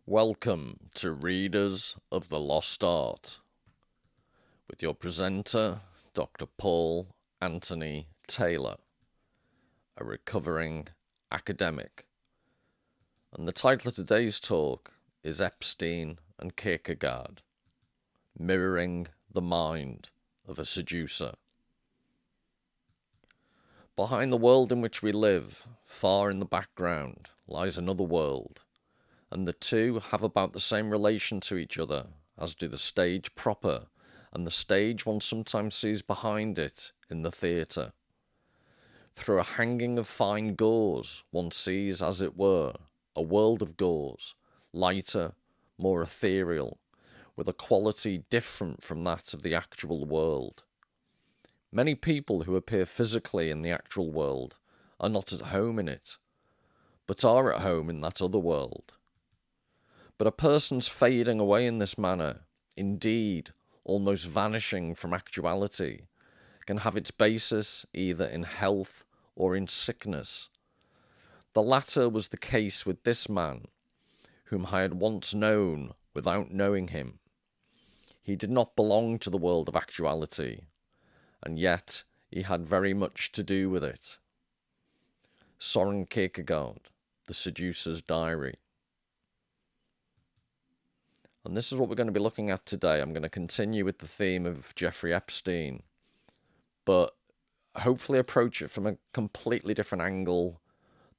Welcome to Readers of the Lost Art, with your presenter, Dr. Paul Anthony Taylor, a recovering academic. And the title of today's talk is Epstein and Kierkegaard, Mirroring the Mind of a Seducer. Behind the world in which we live, far in the background, lies another world, and the two have about the same relation to each other as do the stage proper and the stage one sometimes sees behind it in the theatre. Through a hanging of fine gauze one sees, as it were, a world of gauze, lighter, more ethereal, with a quality different from that of the actual world. Many people who appear physically in the actual world are not at home in it, but are at home in that other world. But a person's fading away in this manner, indeed almost vanishing from actuality, can have its basis either in health or in sickness. The latter was the case with this man, whom I had once known without knowing him. He did not belong to the world of actuality, and yet he had very much to do with it. Soren Kierkegaard, The Seducer's Diary. And this is what we're going to be looking at today. I'm going to continue with the theme of Jeffrey Epstein, but hopefully approach it from a completely different angle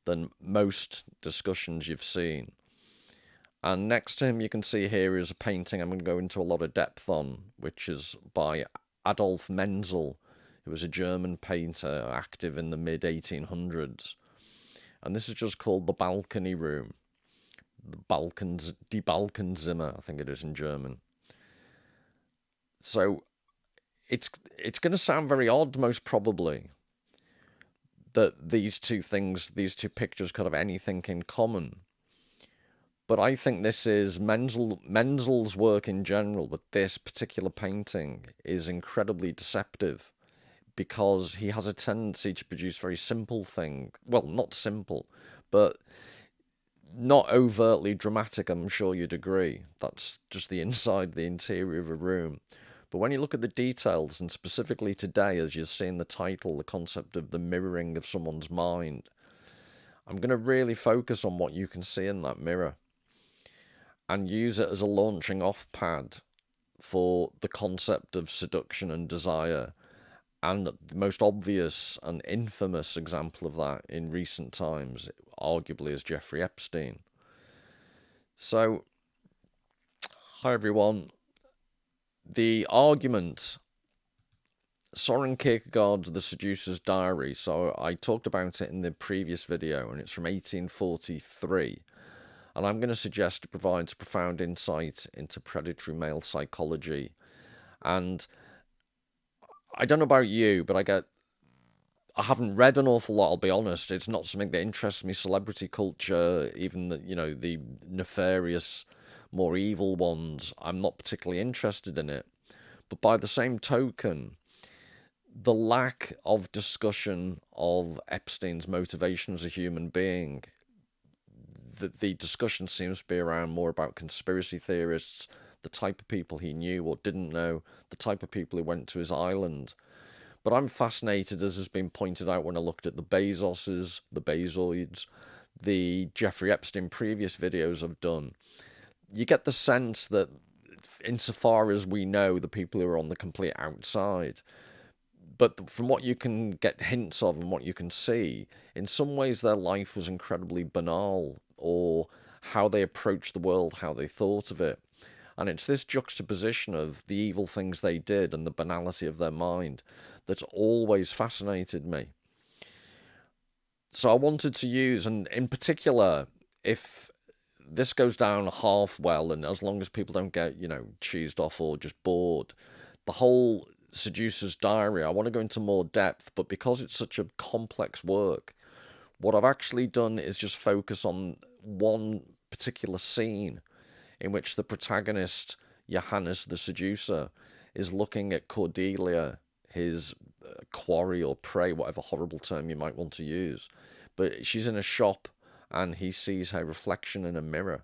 than most discussions you've seen. And next to him you can see here is a painting I'm going to go into a lot of depth on, which is by Adolph Menzel, who was a German painter active in the mid-1800s. And this is just called The Balcony Room. Die Balkenzimmer, I think it is in German. So it's going to sound very odd, most probably, that these two pictures could have anything in common. But I think this is Menzel's work in general, but this particular painting is incredibly deceptive because he has a tendency to produce very simple things. Well, not simple, but not overtly dramatic, I'm sure you'd agree. That's just the interior of a room. But when you look at the details, and specifically today, as you see in the title, the concept of the mirroring of someone's mind, I'm going to really focus on what you can see in that mirror and use it as a launching off pad for the concept of seduction and desire. And the most obvious and infamous example of that in recent times, arguably, is Jeffrey Epstein. So, hi everyone. The argument, Soren Kierkegaard, The Seducer's Diary. So I talked about it in the previous video, and it's from 1843. And I'm going to suggest it provides profound insight into predatory male psychology. And I don't know about you, but I haven't read an awful lot, I'll be honest. It's not something that interests me. Celebrity culture, even the nefarious, more evil ones, I'm not particularly interested in it. But by the same token, the lack of discussion of Epstein's motivation as a human being, the discussion seems to be around more about conspiracy theorists, the type of people he knew or didn't know, the type of people who went to his island. But I'm fascinated, as has been pointed out when I looked at the Bezoses, the Bezoids, the Jeffrey Epstein previous videos I've done. You get the sense that, insofar as we know, the people who are on the complete outside, but from what you can get hints of and what you can see, in some ways their life was incredibly banal, or how they approached the world, how they thought of it. And it's this juxtaposition of the evil things they did and the banality of their mind that's always fascinated me. So I wanted to use, and in particular, if this goes down half well, and as long as people don't get, cheesed off or just bored, the whole Seducer's Diary, I want to go into more depth, but because it's such a complex work, what I've actually done is just focus on one particular scene in which the protagonist, Johannes the Seducer, is looking at Cordelia, his quarry or prey, whatever horrible term you might want to use. But she's in a shop and he sees her reflection in a mirror.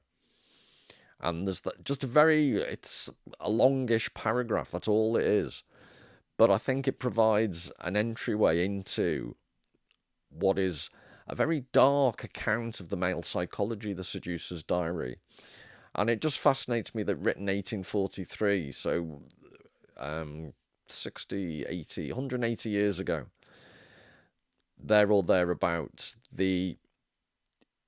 And there's just it's a longish paragraph, that's all it is. But I think it provides an entryway into what is a very dark account of the male psychology, The Seducer's Diary. And it just fascinates me that, written 1843, so 60, 80, 180 years ago, there or thereabouts, the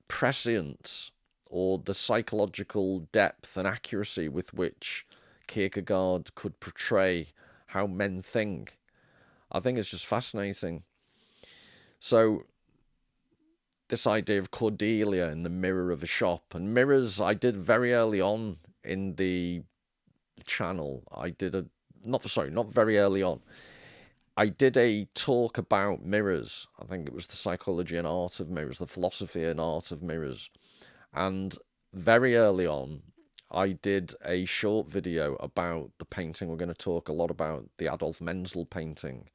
prescience or the psychological depth and accuracy with which Kierkegaard could portray how men think, I think it's just fascinating. So this idea of Cordelia in the mirror of a shop, and mirrors I did very early on in the channel. Not very early on. I did a talk about mirrors. I think it was the psychology and art of mirrors, the philosophy and art of mirrors. And very early on, I did a short video about the painting. We're going to talk a lot about the Adolph Menzel painting.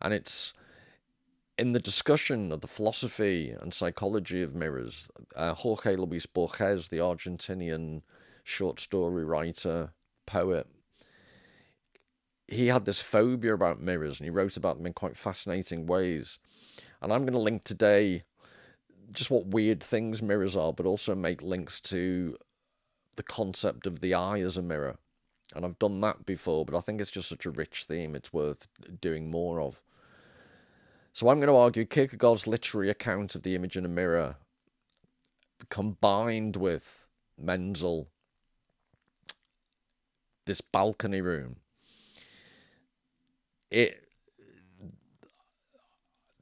And it's in the discussion of the philosophy and psychology of mirrors. Jorge Luis Borges, the Argentinian short story writer, poet, he had this phobia about mirrors, and he wrote about them in quite fascinating ways. And I'm going to link today just what weird things mirrors are, but also make links to the concept of the eye as a mirror. And I've done that before, but I think it's just such a rich theme, it's worth doing more of. So I'm going to argue Kierkegaard's literary account of the image in a mirror, combined with Menzel, this balcony room,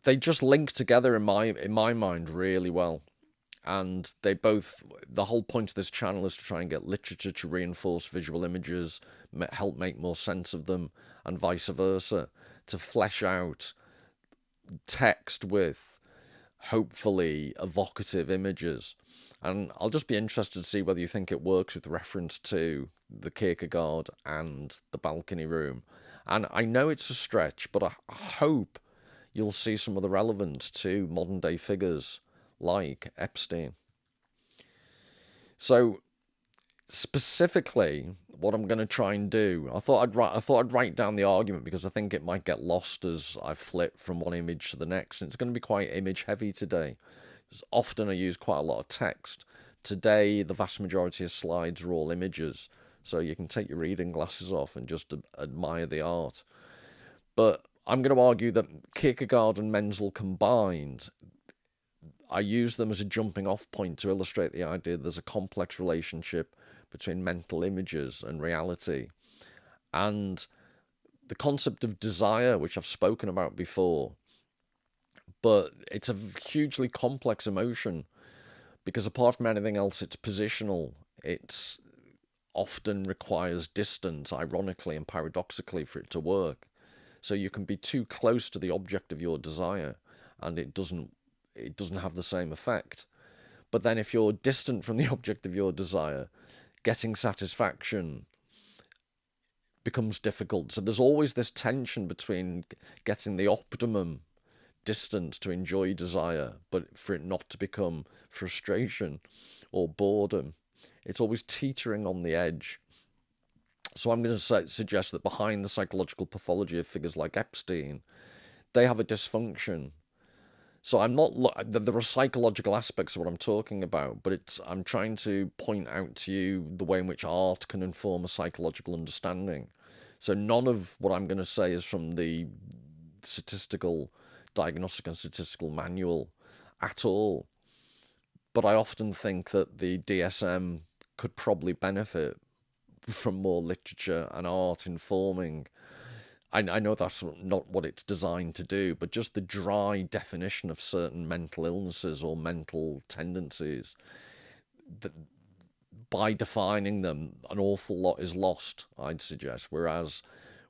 they just link together in my mind really well. And the whole point of this channel is to try and get literature to reinforce visual images, help make more sense of them, and vice versa, to flesh out text with hopefully evocative images. And I'll just be interested to see whether you think it works with reference to the Kierkegaard and the balcony room. And I know it's a stretch, but I hope you'll see some of the relevance to modern day figures like Epstein. So specifically, what I'm going to try and do, I thought I'd write down the argument, because I think it might get lost as I flip from one image to the next. And it's going to be quite image heavy today. Often I use quite a lot of text. Today, the vast majority of slides are all images, so you can take your reading glasses off and just admire the art. But I'm going to argue that Kierkegaard and Menzel combined, I use them as a jumping off point to illustrate the idea that there's a complex relationship between mental images and reality. And the concept of desire, which I've spoken about before, but it's a hugely complex emotion, because apart from anything else, it's positional. It often requires distance, ironically and paradoxically, for it to work. So you can be too close to the object of your desire, and it doesn't have the same effect. But then if you're distant from the object of your desire, getting satisfaction becomes difficult. So there's always this tension between getting the optimum distance to enjoy desire, but for it not to become frustration or boredom. It's always teetering on the edge. So I'm going to suggest that behind the psychological pathology of figures like Epstein, they have a dysfunction. So there are psychological aspects of what I'm talking about, but I'm trying to point out to you the way in which art can inform a psychological understanding. So none of what I'm going to say is from the diagnostic and statistical manual at all. But I often think that the DSM could probably benefit from more literature and art informing. I know that's not what it's designed to do, but just the dry definition of certain mental illnesses or mental tendencies, that by defining them, an awful lot is lost, I'd suggest. Whereas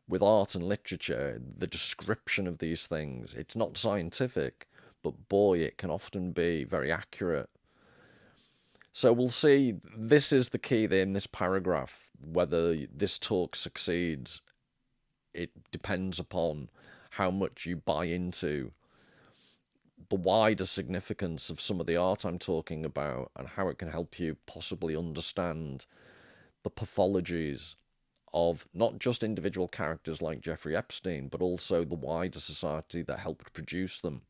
with art and literature, the description of these things, it's not scientific, but boy, it can often be very accurate. So we'll see. This is the key in this paragraph. Whether this talk succeeds, it depends upon how much you buy into the wider significance of some of the art I'm talking about and how it can help you possibly understand the pathologies of not just individual characters like Jeffrey Epstein, but also the wider society that helped produce them.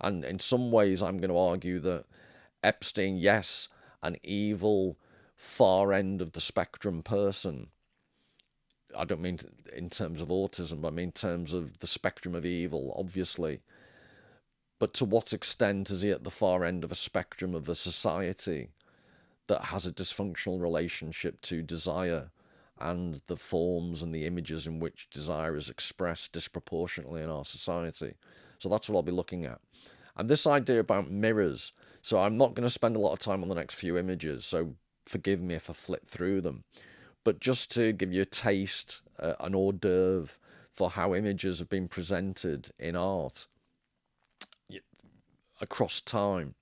And in some ways, I'm going to argue that Epstein, yes, an evil, far end of the spectrum person. I don't mean in terms of autism, but I mean in terms of the spectrum of evil, obviously. But to what extent is he at the far end of a spectrum of a society that has a dysfunctional relationship to desire and the forms and the images in which desire is expressed disproportionately in our society? So that's what I'll be looking at. And this idea about mirrors, so I'm not going to spend a lot of time on the next few images, so forgive me if I flip through them. But just to give you a taste, an hors d'oeuvre for how images have been presented in art across time.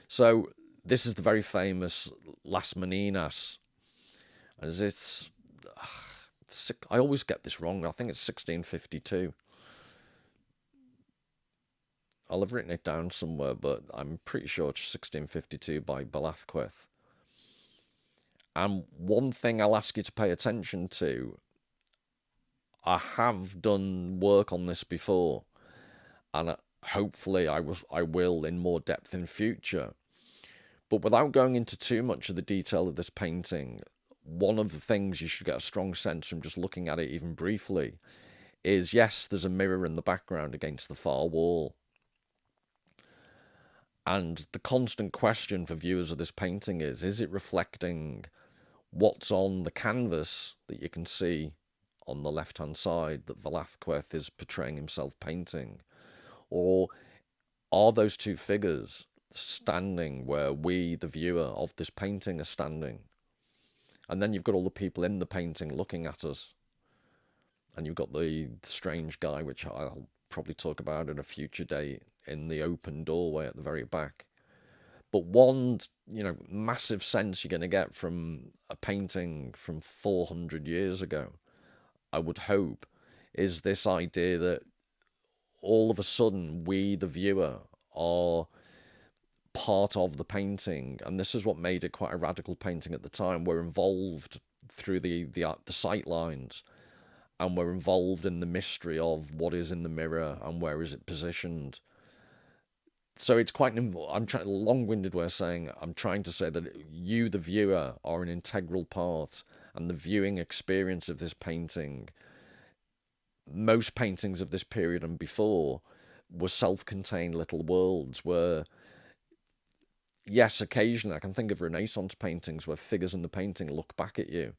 So this is the very famous Las Meninas. As it's, I always get this wrong. I think it's 1652. I'll have written it down somewhere, but I'm pretty sure it's 1652 by Velazquez. And one thing I'll ask you to pay attention to, I have done work on this before, and hopefully I will in more depth in future. But without going into too much of the detail of this painting, one of the things you should get a strong sense from just looking at it even briefly is, yes, there's a mirror in the background against the far wall. And the constant question for viewers of this painting is it reflecting what's on the canvas that you can see on the left-hand side that Velazquez is portraying himself painting? Or are those two figures standing where we, the viewer of this painting, are standing? And then you've got all the people in the painting looking at us. And you've got the strange guy, which I'll probably talk about at a future date, in the open doorway at the very back. But one, massive sense you're going to get from a painting from 400 years ago, I would hope, is this idea that all of a sudden we, the viewer, are part of the painting. And this is what made it quite a radical painting at the time. We're involved through the sight lines, and we're involved in the mystery of what is in the mirror and where is it positioned. So it's quite a long-winded way of saying, I'm trying to say that you, the viewer, are an integral part, and the viewing experience of this painting, most paintings of this period and before, were self-contained little worlds where, yes, occasionally I can think of Renaissance paintings where figures in the painting look back at you,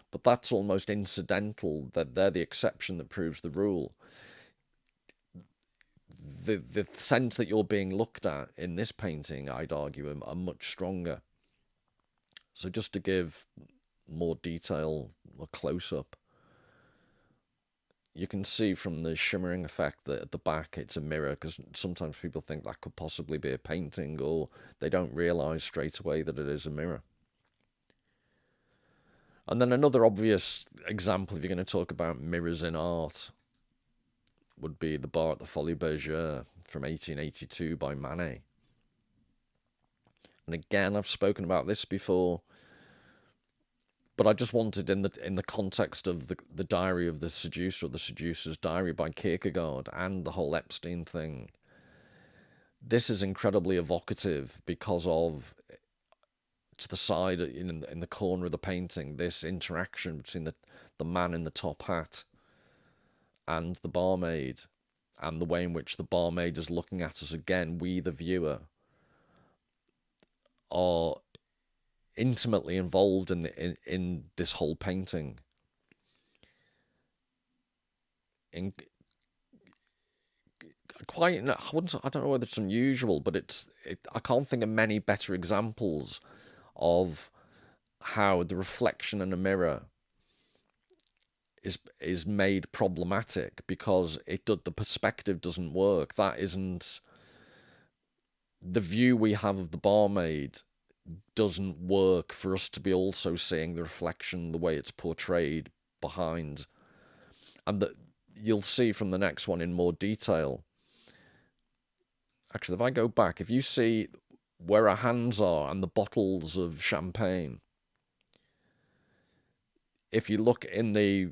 but that's almost incidental, that they're the exception that proves the rule. The sense that you're being looked at in this painting, I'd argue, are much stronger. So just to give more detail, a close-up, you can see from the shimmering effect that at the back it's a mirror, because sometimes people think that could possibly be a painting, or they don't realise straight away that it is a mirror. And then another obvious example, if you're going to talk about mirrors in art, would be the bar at the Folies from 1882 by Manet. And again, I've spoken about this before, but I just wanted, in the context of the Diary of the Seducer, or the Seducer's Diary by Kierkegaard, and the whole Epstein thing, this is incredibly evocative because of, to the side in the corner of the painting, this interaction between the man in the top hat and the barmaid, and the way in which the barmaid is looking at us. Again, we, the viewer, are intimately involved in this whole painting. I don't know whether it's unusual, but I can't think of many better examples of how the reflection in a mirror is made problematic, because the perspective doesn't work. That isn't the view we have of the barmaid, doesn't work for us to be also seeing the reflection the way it's portrayed behind. And that you'll see from the next one in more detail Actually, if I go back, if you see where her hands are and the bottles of champagne, if you look in the,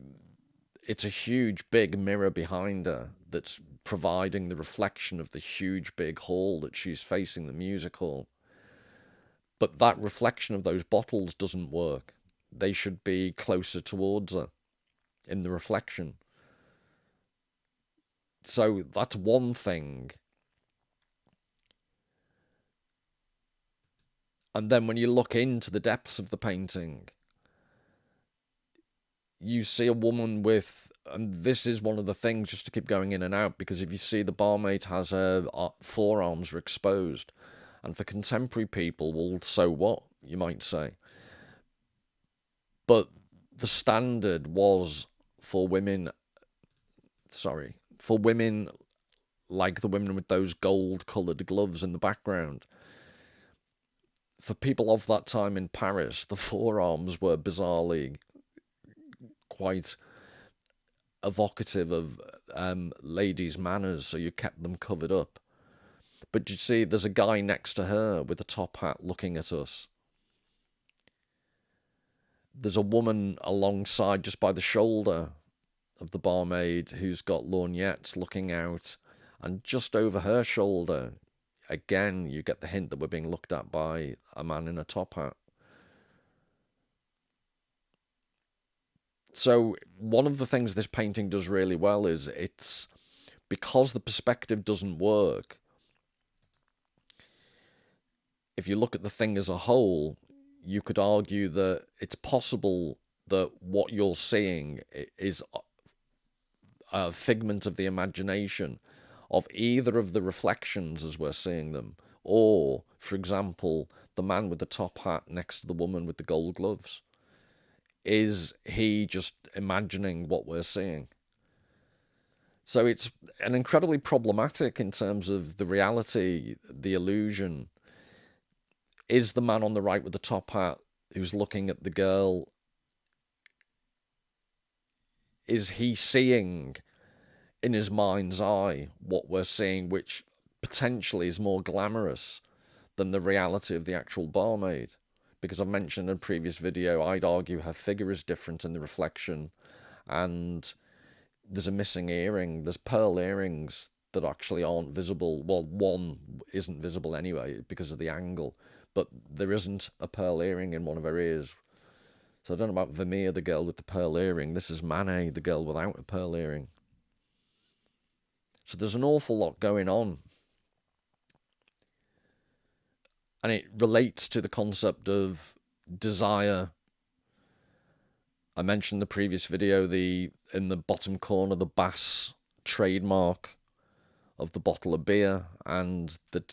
it's a huge big mirror behind her that's providing the reflection of the huge big hall that she's facing, the music hall. But that reflection of those bottles doesn't work. They should be closer towards her in the reflection. So that's one thing. And then when you look into the depths of the painting, you see a woman with, and this is one of the things, just to keep going in and out, because if you see the barmaid has her forearms are exposed. And for contemporary people, well, so what, you might say. But the standard was for women, like the women with those gold-coloured gloves in the background. For people of that time in Paris, the forearms were bizarrely quite evocative of ladies' manners, so you kept them covered up. But you see, there's a guy next to her with a top hat looking at us. There's a woman alongside, just by the shoulder of the barmaid, who's got lorgnettes looking out. And just over her shoulder, again, you get the hint that we're being looked at by a man in a top hat. So one of the things this painting does really well is it's, because the perspective doesn't work, if you look at the thing as a whole, you could argue that it's possible that what you're seeing is a figment of the imagination of either of the reflections as we're seeing them, or, for example, the man with the top hat next to the woman with the gold gloves. Is he just imagining what we're seeing? So it's an incredibly problematic in terms of the reality, the illusion. Is the man on the right with the top hat who's looking at the girl, is he seeing in his mind's eye what we're seeing, which potentially is more glamorous than the reality of the actual barmaid? Because I've mentioned in a previous video, I'd argue her figure is different in the reflection, and there's a missing earring. There's pearl earrings that actually aren't visible. Well, one isn't visible anyway because of the angle, but there isn't a pearl earring in one of her ears. So I don't know about Vermeer, the girl with the pearl earring. This is Manet, the girl without a pearl earring. So there's an awful lot going on. And it relates to the concept of desire. I mentioned in the previous video, in the bottom corner, the Bass trademark of the bottle of beer, and the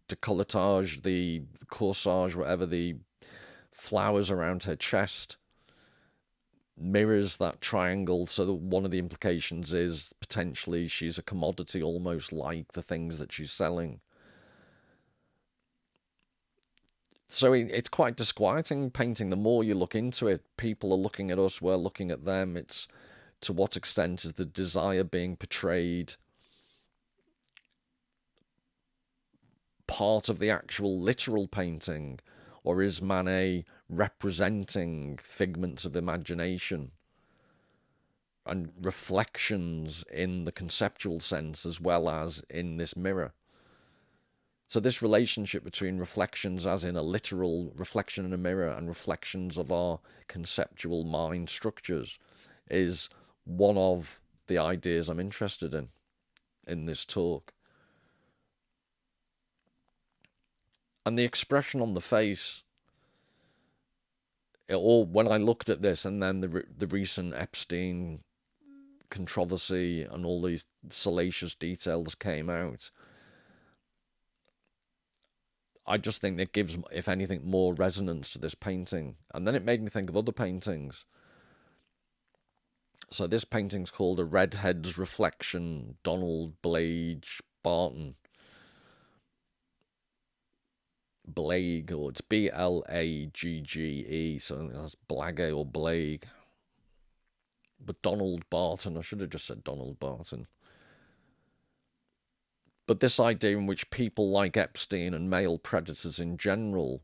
décolletage, the corsage, whatever, the flowers around her chest mirrors that triangle. So that one of the implications is potentially she's a commodity, almost like the things that she's selling. So it's quite disquieting painting. The more you look into it, people are looking at us, we're looking at them. It's to what extent is the desire being portrayed part of the actual literal painting, or is Manet representing figments of imagination and reflections in the conceptual sense as well as in this mirror? So this relationship between reflections as in a literal reflection in a mirror and reflections of our conceptual mind structures is one of the ideas I'm interested in this talk. And the expression on the face, or when I looked at this, and then the recent Epstein controversy and all these salacious details came out, I just think that gives, if anything, more resonance to this painting. And then it made me think of other paintings. So this painting's called A Redhead's Reflection, Donald Blage Barton. Blage, or it's Blagge, so that's Blage or Blage. But Donald Barton, I should have just said Donald Barton. But this idea in which people like Epstein and male predators in general,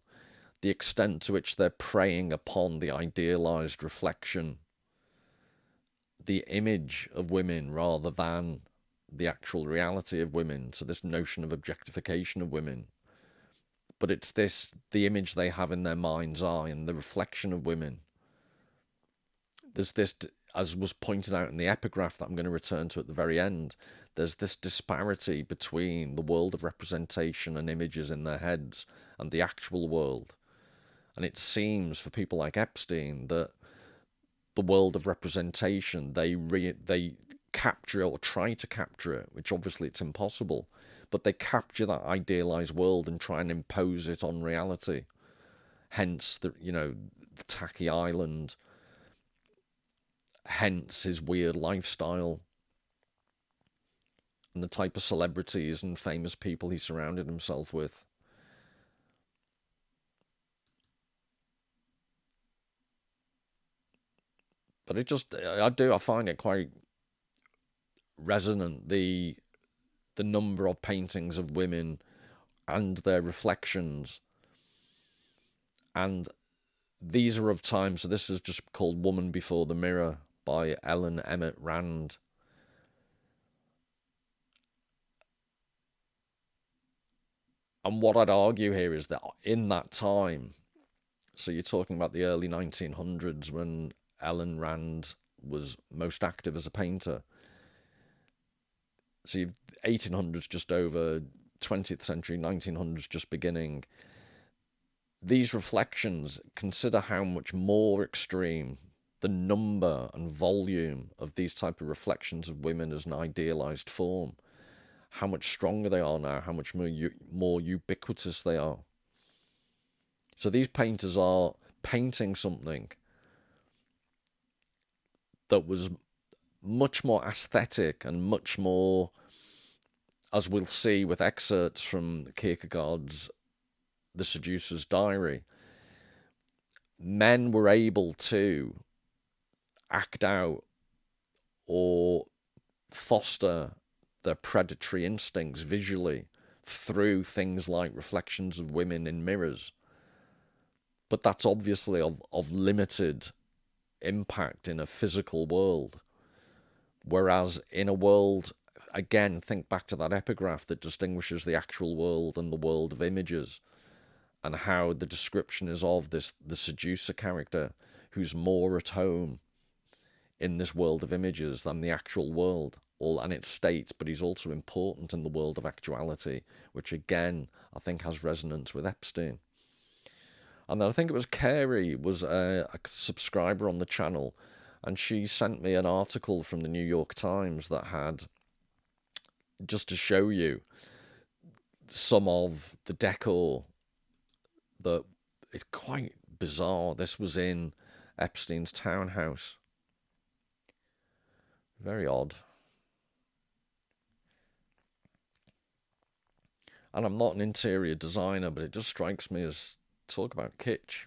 the extent to which they're preying upon the idealized reflection, the image of women rather than the actual reality of women. So this notion of objectification of women. But it's the image they have in their mind's eye and the reflection of women. There's this, as was pointed out in the epigraph that I'm going to return to at the very end, there's this disparity between the world of representation and images in their heads and the actual world. And it seems for people like Epstein that the world of representation, they capture or try to capture it, which obviously it's impossible, but they capture that idealized world and try and impose it on reality. Hence the tacky island, hence his weird lifestyle, and the type of celebrities and famous people he surrounded himself with. But I find it quite resonant, the number of paintings of women and their reflections. And these are of time, so this is just called Woman Before the Mirror by Ellen Emmett Rand. And what I'd argue here is that in that time, so you're talking about the early 1900s when Ellen Rand was most active as a painter. So 1800s just over, 20th century, 1900s just beginning. These reflections, consider how much more extreme the number and volume of these type of reflections of women as an idealized form, how much stronger they are now, how much more ubiquitous they are. So these painters are painting something that was much more aesthetic and much more, as we'll see with excerpts from Kierkegaard's The Seducer's Diary, men were able to act out or foster their predatory instincts visually through things like reflections of women in mirrors. But that's obviously of limited impact in a physical world. Whereas in a world, again, think back to that epigraph that distinguishes the actual world and the world of images, and how the description is of the seducer character who's more at home in this world of images than the actual world. And it states, but he's also important in the world of actuality, which again, I think has resonance with Epstein. And then I think it was Carey was a subscriber on the channel, and she sent me an article from the New York Times that had, just to show you some of the decor, that it's quite bizarre. This was in Epstein's townhouse. Very odd. And I'm not an interior designer, but it just strikes me as, talk about kitsch.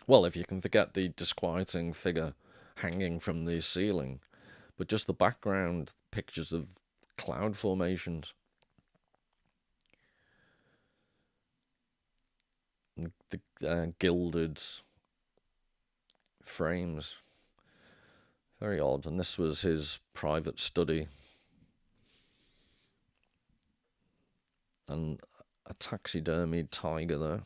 Well, if you can forget the disquieting figure hanging from the ceiling, but just the background pictures of cloud formations. The gilded frames. Very odd. And this was his private study. And a taxidermied tiger there.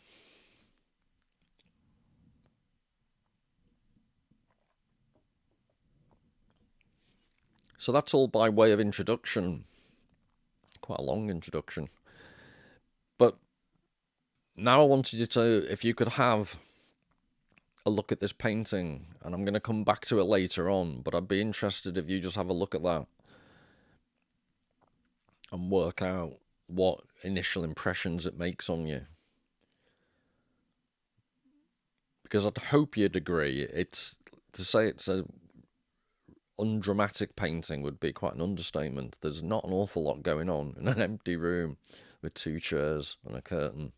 So that's all by way of introduction. Quite a long introduction. But now I wanted you to, if you could have a look at this painting, and I'm going to come back to it later on, but I'd be interested if you just have a look at that and work out what initial impressions it makes on you. Because I'd hope you'd agree, to say it's a undramatic painting would be quite an understatement. There's not an awful lot going on in an empty room with 2 chairs and a curtain.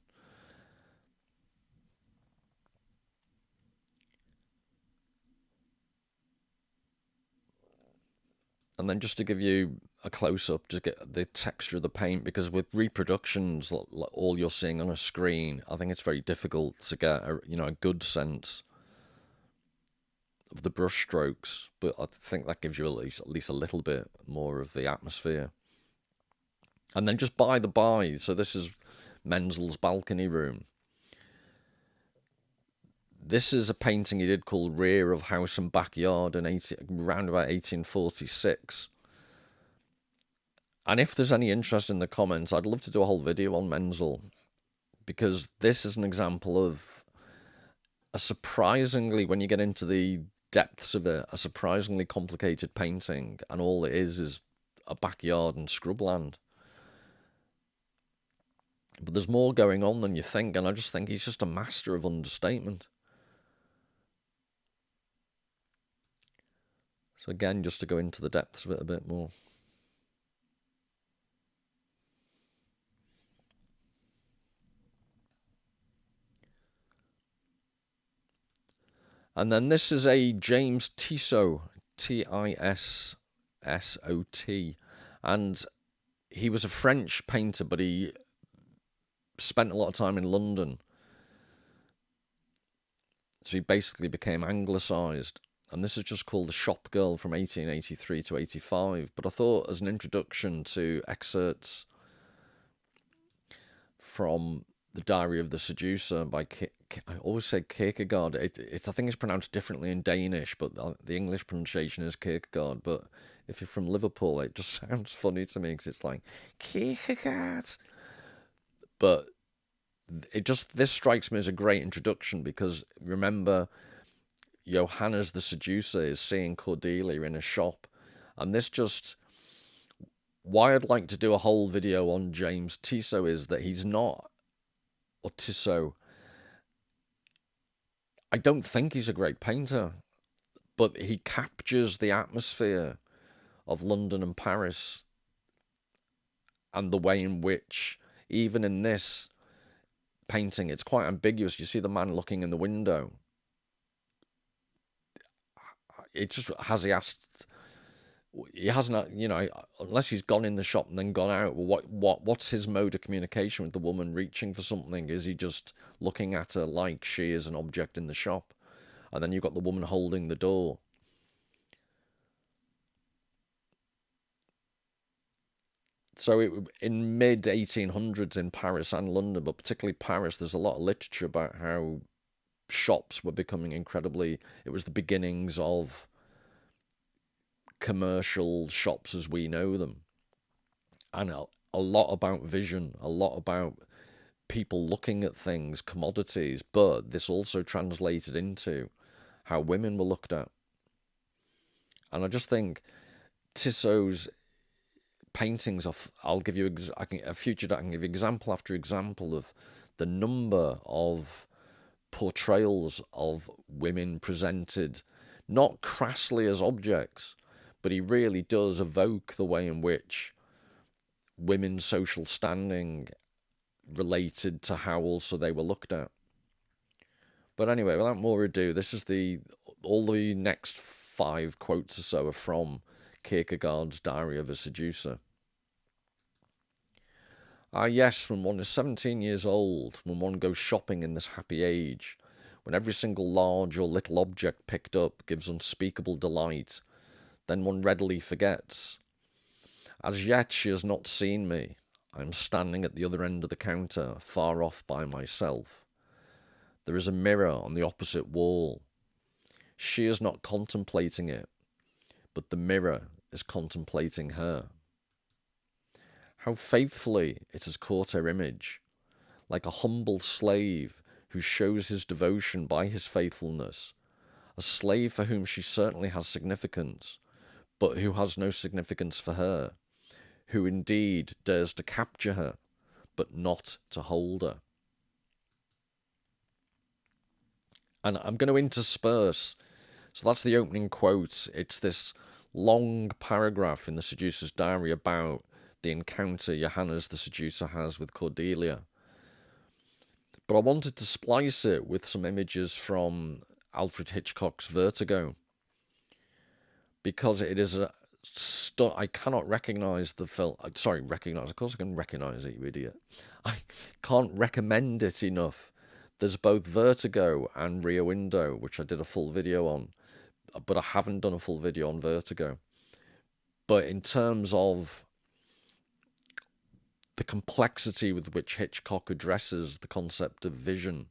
And then just to give you a close-up to get the texture of the paint, because with reproductions, all you're seeing on a screen, I think it's very difficult to get a good sense of the brush strokes. But I think that gives you at least a little bit more of the atmosphere. And then just by the by, so this is Menzel's balcony room. This is a painting he did called Rear of House and Backyard around about 1846. And if there's any interest in the comments, I'd love to do a whole video on Menzel, because this is an example of a surprisingly, when you get into the depths of it, a surprisingly complicated painting, and all it is a backyard and scrubland. But there's more going on than you think, and I just think he's just a master of understatement. So again, just to go into the depths of it a bit more. And then this is a James Tissot, Tissot, and he was a French painter, but he spent a lot of time in London. So he basically became anglicised. And this is just called The Shop Girl from 1883 to 85. But I thought, as an introduction to excerpts from The Diary of the Seducer by I always say Kierkegaard. I think it's pronounced differently in Danish, but the English pronunciation is Kierkegaard. But if you're from Liverpool, it just sounds funny to me because it's like Kierkegaard. But this strikes me as a great introduction, because remember, Johannes the Seducer is seeing Cordelia in a shop, and this just, why I'd like to do a whole video on James Tissot is that he's not, or Tissot, I don't think he's a great painter, but he captures the atmosphere of London and Paris, and the way in which, even in this painting, it's quite ambiguous. You see the man looking in the window. It just, he hasn't, unless he's gone in the shop and then gone out, what's his mode of communication with the woman reaching for something? Is he just looking at her like she is an object in the shop? And then you've got the woman holding the door. So in mid-1800s in Paris and London, but particularly Paris, there's a lot of literature about how shops were becoming incredibly, it was the beginnings of commercial shops as we know them. And a lot about vision, a lot about people looking at things, commodities, but this also translated into how women were looked at. And I just think Tissot's paintings of, I'll give you a future that I can give example after example of the number of portrayals of women presented not crassly as objects, but he really does evoke the way in which women's social standing related to how also they were looked at. But anyway, without more ado, this is all the next 5 quotes or so are from Kierkegaard's Diary of a Seducer. Ah yes, when one is 17 years old, when one goes shopping in this happy age, when every single large or little object picked up gives unspeakable delight, then one readily forgets. As yet she has not seen me. I am standing at the other end of the counter, far off by myself. There is a mirror on the opposite wall. She is not contemplating it, but the mirror is contemplating her. How faithfully it has caught her image, like a humble slave who shows his devotion by his faithfulness, a slave for whom she certainly has significance, but who has no significance for her, who indeed dares to capture her, but not to hold her. And I'm going to intersperse, so that's the opening quote. It's this long paragraph in the Seducer's diary about the encounter Johannes the Seducer has with Cordelia. But I wanted to splice it with some images from Alfred Hitchcock's Vertigo, because it is a done. I cannot recognize the film. Sorry, recognize. Of course, I can recognize it, you idiot. I can't recommend it enough. There's both Vertigo and Rear Window, which I did a full video on, but I haven't done a full video on Vertigo. But in terms of the complexity with which Hitchcock addresses the concept of vision.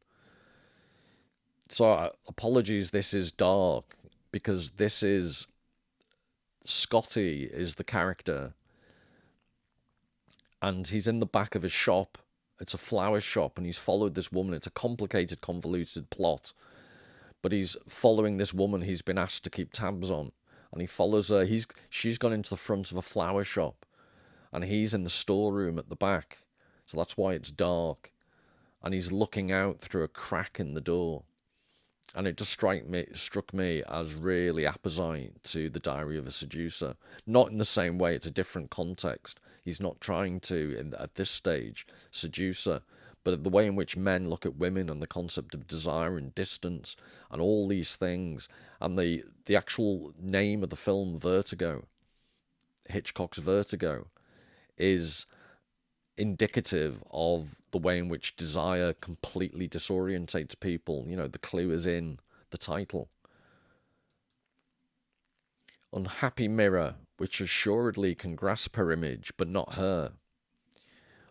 So apologies, this is dark, because this is Scotty is the character, and he's in the back of a shop. It's a flower shop, and he's followed this woman. It's a complicated, convoluted plot, but he's following this woman he's been asked to keep tabs on, and he follows her. She's gone into the front of a flower shop, and he's in the storeroom at the back, so that's why it's dark, and he's looking out through a crack in the door. And it just struck me as really apposite to The Diary of a Seducer. Not in the same way, it's a different context. He's not trying to, at this stage, seduce her, but the way in which men look at women and the concept of desire and distance and all these things, and the actual name of the film, Vertigo, Hitchcock's Vertigo, is indicative of the way in which desire completely disorientates people. You know, the clue is in the title. Unhappy mirror, which assuredly can grasp her image, but not her.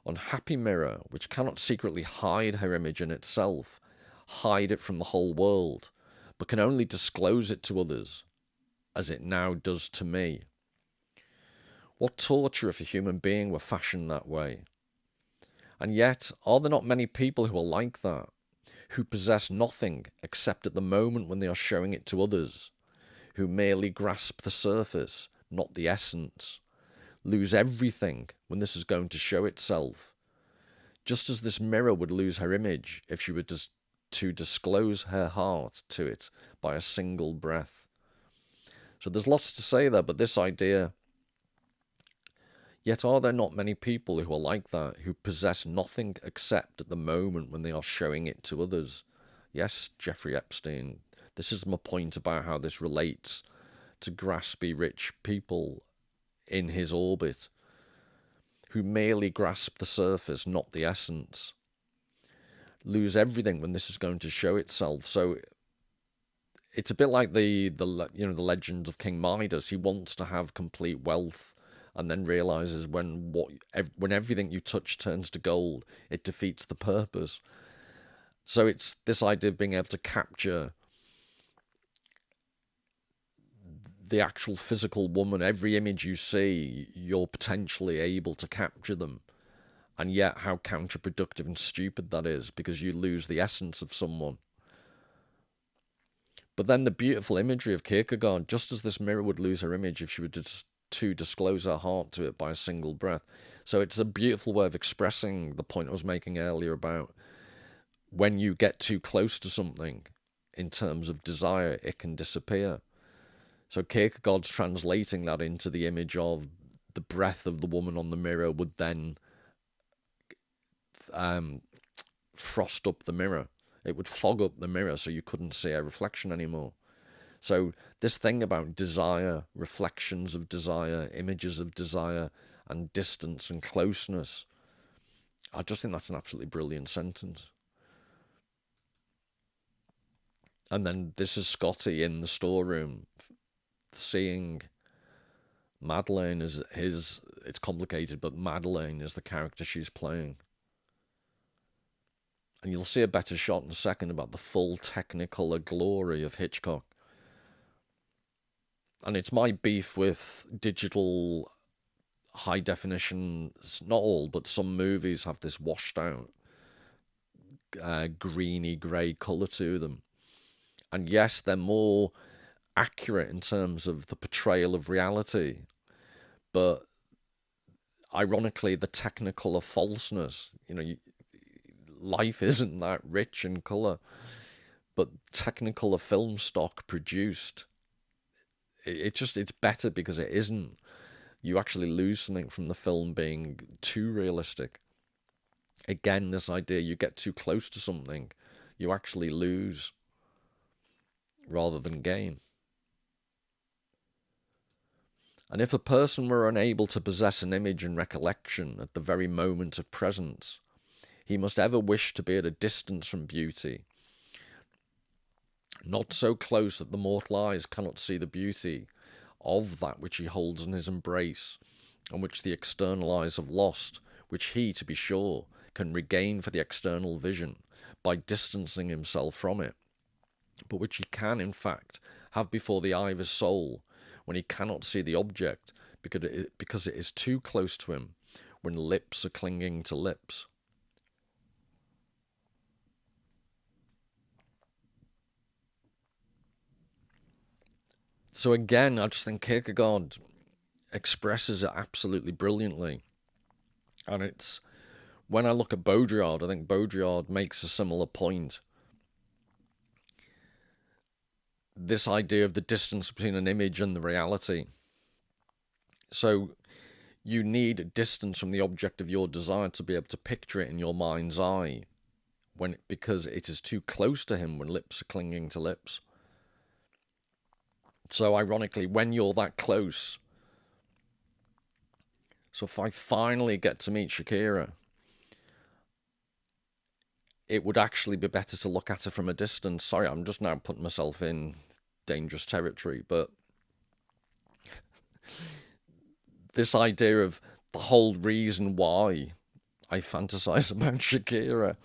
Unhappy mirror, which cannot secretly hide her image in itself, hide it from the whole world, but can only disclose it to others, as it now does to me. What torture if a human being were fashioned that way? And yet, are there not many people who are like that, who possess nothing except at the moment when they are showing it to others, who merely grasp the surface, not the essence, lose everything when this is going to show itself, just as this mirror would lose her image if she were to disclose her heart to it by a single breath? So there's lots to say there, but this idea... Yet are there not many people who are like that, who possess nothing except at the moment when they are showing it to others? Yes, Jeffrey Epstein. This is my point about how this relates to graspy rich people in his orbit, who merely grasp the surface, not the essence. Lose everything when this is going to show itself. So it's a bit like the legend of King Midas. He wants to have complete wealth, and then realizes when everything you touch turns to gold, it defeats the purpose. So it's this idea of being able to capture the actual physical woman. Every image you see, you're potentially able to capture them. And yet how counterproductive and stupid that is, because you lose the essence of someone. But then the beautiful imagery of Kierkegaard, just as this mirror would lose her image if she were to disclose her heart to it by a single breath. So it's a beautiful way of expressing the point I was making earlier about when you get too close to something in terms of desire, it can disappear. So Kierkegaard's translating that into the image of the breath of the woman on the mirror would then frost up the mirror. It would fog up the mirror so you couldn't see a reflection anymore. So this thing about desire, reflections of desire, images of desire, and distance and closeness, I just think that's an absolutely brilliant sentence. And then this is Scotty in the storeroom, seeing Madeleine as it's complicated, but Madeleine is the character she's playing. And you'll see a better shot in a second about the full technicolor glory of Hitchcock. And it's my beef with digital high definition, not all, but some movies have this washed out, greeny grey colour to them. And yes, they're more accurate in terms of the portrayal of reality, but ironically, the technicolor falseness, life isn't that rich in colour, but technicolor film stock produced, it's better because it isn't. You actually lose something from the film being too realistic. Again, this idea, you get too close to something, you actually lose rather than gain. And if a person were unable to possess an image and recollection at the very moment of presence, he must ever wish to be at a distance from beauty, not so close that the mortal eyes cannot see the beauty of that which he holds in his embrace, and which the external eyes have lost, which he, to be sure, can regain for the external vision by distancing himself from it, but which he can, in fact, have before the eye of his soul, when he cannot see the object, because it is too close to him, when lips are clinging to lips. So again, I just think Kierkegaard expresses it absolutely brilliantly. And it's, when I look at Baudrillard, I think Baudrillard makes a similar point. This idea of the distance between an image and the reality. So you need a distance from the object of your desire to be able to picture it in your mind's eye, because it is too close to him when lips are clinging to lips. So ironically, when you're that close, so if I finally get to meet Shakira, it would actually be better to look at her from a distance. Sorry, I'm just now putting myself in dangerous territory, but this idea of the whole reason why I fantasize about Shakira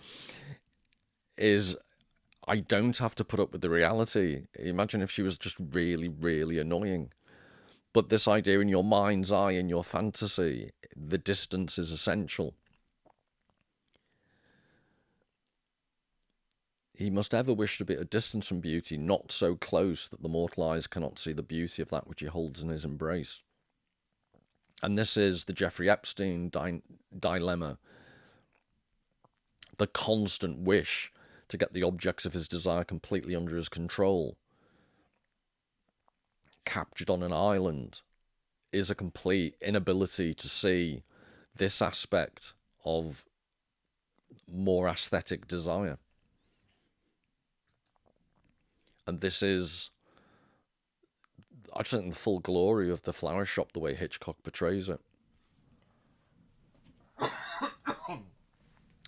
is I don't have to put up with the reality. Imagine if she was just really, really annoying. But this idea in your mind's eye, in your fantasy, the distance is essential. He must ever wish to be at a distance from beauty, not so close that the mortal eyes cannot see the beauty of that which he holds in his embrace. And this is the Jeffrey Epstein dilemma. The constant wish to get the objects of his desire completely under his control, captured on an island, is a complete inability to see this aspect of more aesthetic desire. And this is, I just think, the full glory of The Flower Shop, the way Hitchcock portrays it.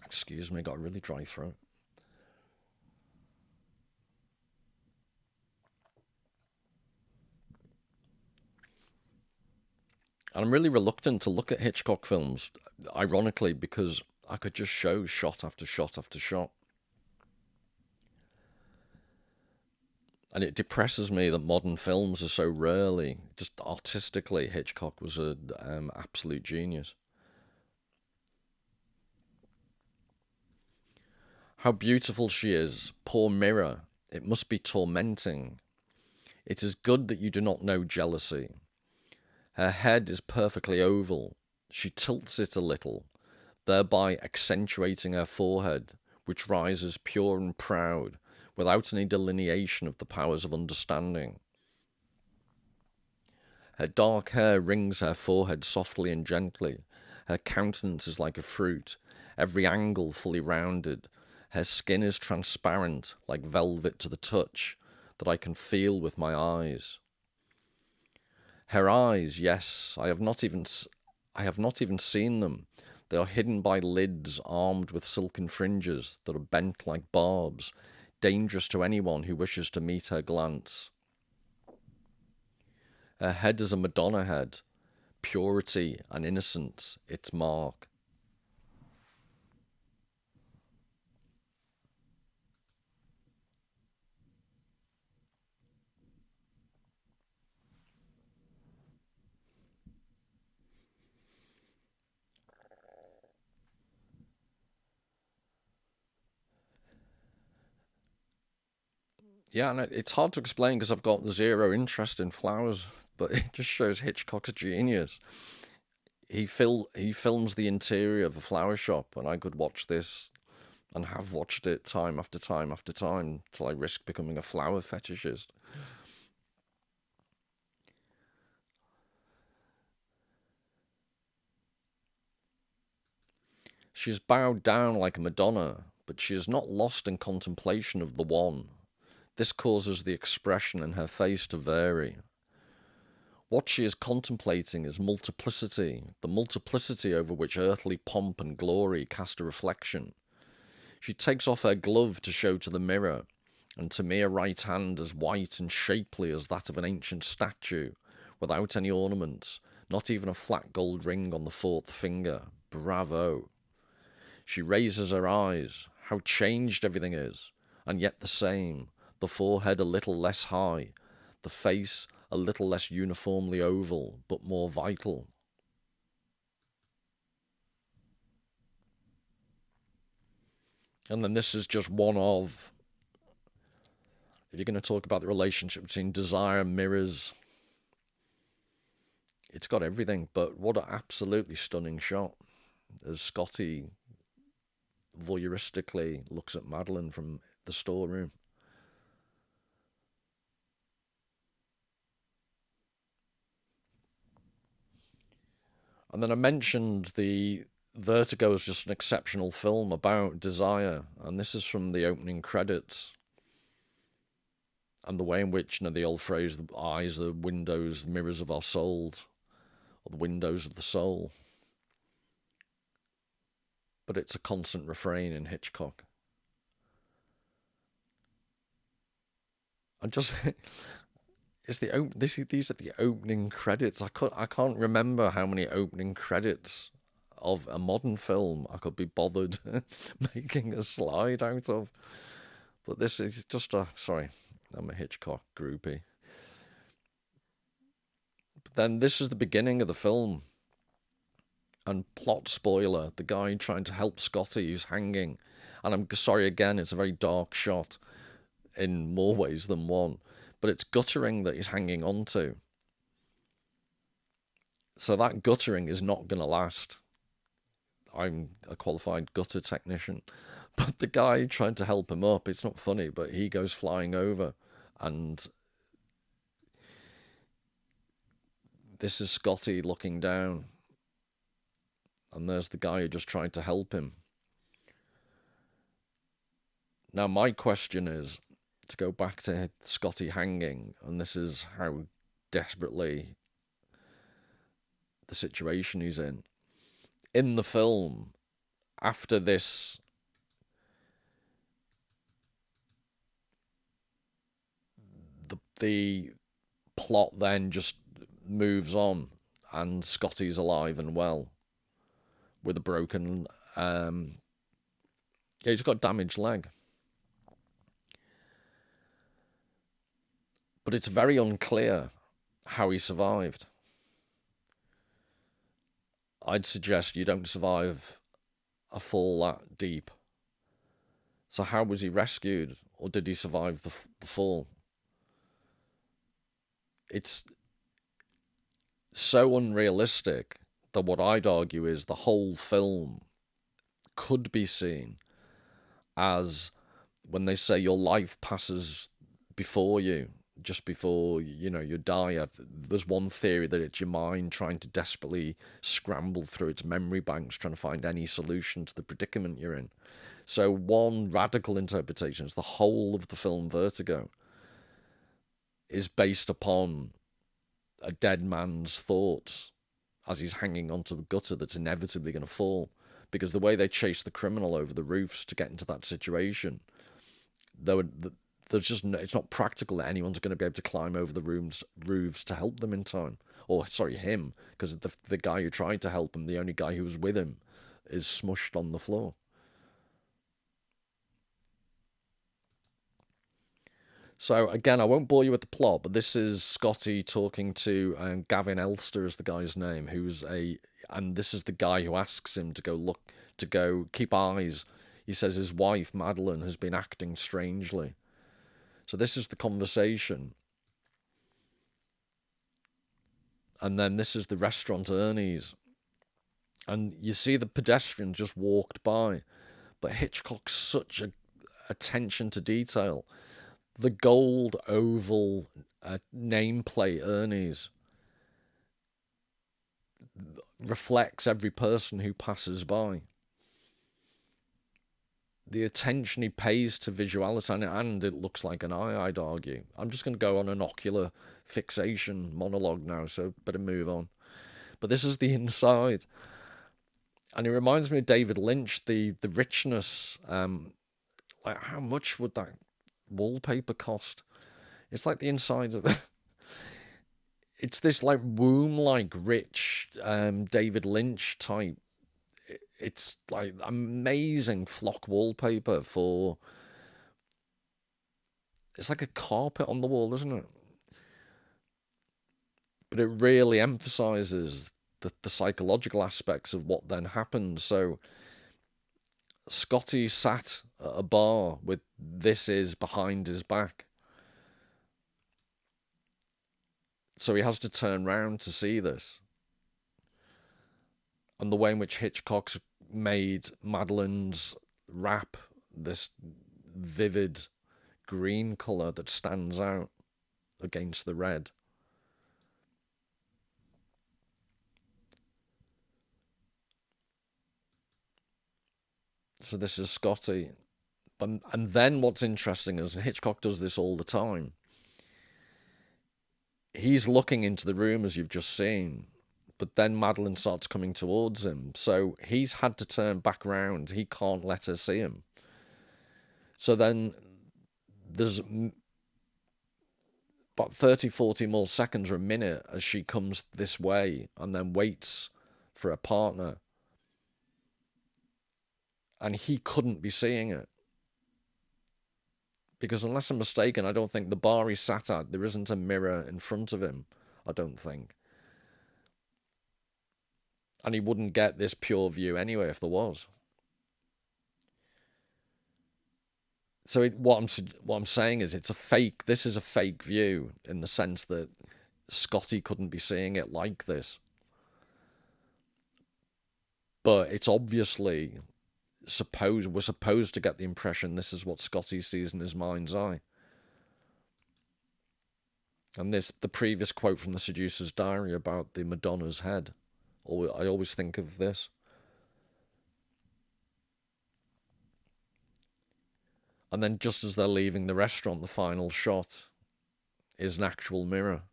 Excuse me, got a really dry throat. And I'm really reluctant to look at Hitchcock films, ironically, because I could just show shot after shot after shot. And it depresses me that modern films are so rarely, just artistically, Hitchcock was an absolute genius. How beautiful she is, poor mirror, it must be tormenting. It is good that you do not know jealousy. Her head is perfectly oval. She tilts it a little, thereby accentuating her forehead, which rises pure and proud, without any delineation of the powers of understanding. Her dark hair rings her forehead softly and gently. Her countenance is like a fruit, every angle fully rounded. Her skin is transparent, like velvet to the touch, that I can feel with my eyes. Her eyes, yes, I have not even seen them. They are hidden by lids armed with silken fringes that are bent like barbs, dangerous to anyone who wishes to meet her glance. Her head is a Madonna head, purity and innocence its mark. Yeah, and it's hard to explain because I've got zero interest in flowers, but it just shows Hitchcock's genius. He films the interior of a flower shop, and I could watch this and have watched it time after time after time till I risk becoming a flower fetishist. She is bowed down like a Madonna, but she is not lost in contemplation of the one. This causes the expression in her face to vary. What she is contemplating is multiplicity, the multiplicity over which earthly pomp and glory cast a reflection. She takes off her glove to show to the mirror, and to me a right hand as white and shapely as that of an ancient statue, without any ornaments, not even a flat gold ring on the fourth finger. Bravo! She raises her eyes. How changed everything is, and yet the same. The forehead a little less high, the face a little less uniformly oval, but more vital. And then this is just one of, if you're going to talk about the relationship between desire and mirrors, it's got everything. But what an absolutely stunning shot as Scotty voyeuristically looks at Madeline from the storeroom. And then I mentioned the Vertigo is just an exceptional film about desire, and this is from the opening credits. And the way in which, the old phrase, the eyes are windows, the mirrors of our souls, or the windows of the soul. But it's a constant refrain in Hitchcock. And just these are the opening credits. I can't remember how many opening credits of a modern film I could be bothered making a slide out of. But this is just sorry, I'm a Hitchcock groupie. But then this is the beginning of the film. And plot spoiler, the guy trying to help Scotty who's hanging. And I'm sorry again, it's a very dark shot in more ways than one. But it's guttering that he's hanging on to. So that guttering is not going to last. I'm a qualified gutter technician. But the guy trying to help him up, it's not funny, but he goes flying over. And this is Scotty looking down. And there's the guy who just tried to help him. Now, my question is, to go back to Scotty hanging, and this is how desperately the situation he's in. In the film, after this, the plot then just moves on, and Scotty's alive and well, with a broken, he's got a damaged leg. But it's very unclear how he survived. I'd suggest you don't survive a fall that deep. So how was he rescued? Or did he survive the fall? It's so unrealistic that what I'd argue is the whole film could be seen as when they say your life passes before you, just before, you die. There's one theory that it's your mind trying to desperately scramble through its memory banks, trying to find any solution to the predicament you're in. So one radical interpretation is the whole of the film Vertigo is based upon a dead man's thoughts as he's hanging onto a gutter that's inevitably going to fall. Because the way they chase the criminal over the roofs to get into that situation, there's just it's not practical that anyone's going to be able to climb over the roofs to help them in time. Or, sorry, him, because the guy who tried to help him, the only guy who was with him, is smushed on the floor. So, again, I won't bore you with the plot, but this is Scotty talking to Gavin Elster is the guy's name, and this is the guy who asks him to go keep eyes. He says his wife, Madeline, has been acting strangely. So this is the conversation. And then this is the restaurant Ernie's. And you see the pedestrian just walked by. But Hitchcock's such attention to detail. The gold oval nameplate Ernie's reflects every person who passes by. the attention he pays to visuality, and it looks like an eye, I'd argue. I'm just going to go on an ocular fixation monologue now, so better move on. But this is the inside. And it reminds me of David Lynch, the richness. Like, how much would that wallpaper cost? It's like the inside of the... It's this like womb-like rich David Lynch type. It's like amazing flock wallpaper for... It's like a carpet on the wall, isn't it? But it really emphasizes the psychological aspects of what then happened. So Scotty sat at a bar with "This is" behind his back. So he has to turn round to see this. And the way in which Hitchcock's made Madeleine's wrap this vivid green colour that stands out against the red. So this is Scotty. And then what's interesting is, Hitchcock does this all the time, he's looking into the room as you've just seen, but then Madeleine starts coming towards him. So he's had to turn back round. He can't let her see him. So then there's about 30, 40 more seconds or a minute as she comes this way and then waits for a partner. And he couldn't be seeing it. Because unless I'm mistaken, I don't think the bar he sat at, there isn't a mirror in front of him. I don't think. And he wouldn't get this pure view anyway if there was. So what I'm saying is, it's a fake. This is a fake view in the sense that Scotty couldn't be seeing it like this. But it's obviously we're supposed to get the impression this is what Scotty sees in his mind's eye. And the previous quote from The Seducer's Diary about the Madonna's head, I always think of this. And then just as they're leaving the restaurant, the final shot is an actual mirror.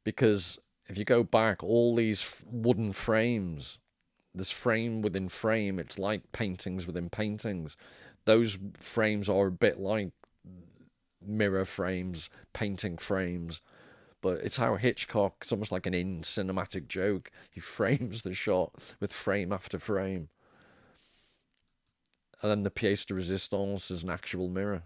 Because if you go back, all these wooden frames, this frame within frame, it's like paintings within paintings. Those frames are a bit like mirror frames, painting frames. But it's how Hitchcock, it's almost like an cinematic joke. He frames the shot with frame after frame. And then the pièce de résistance is an actual mirror.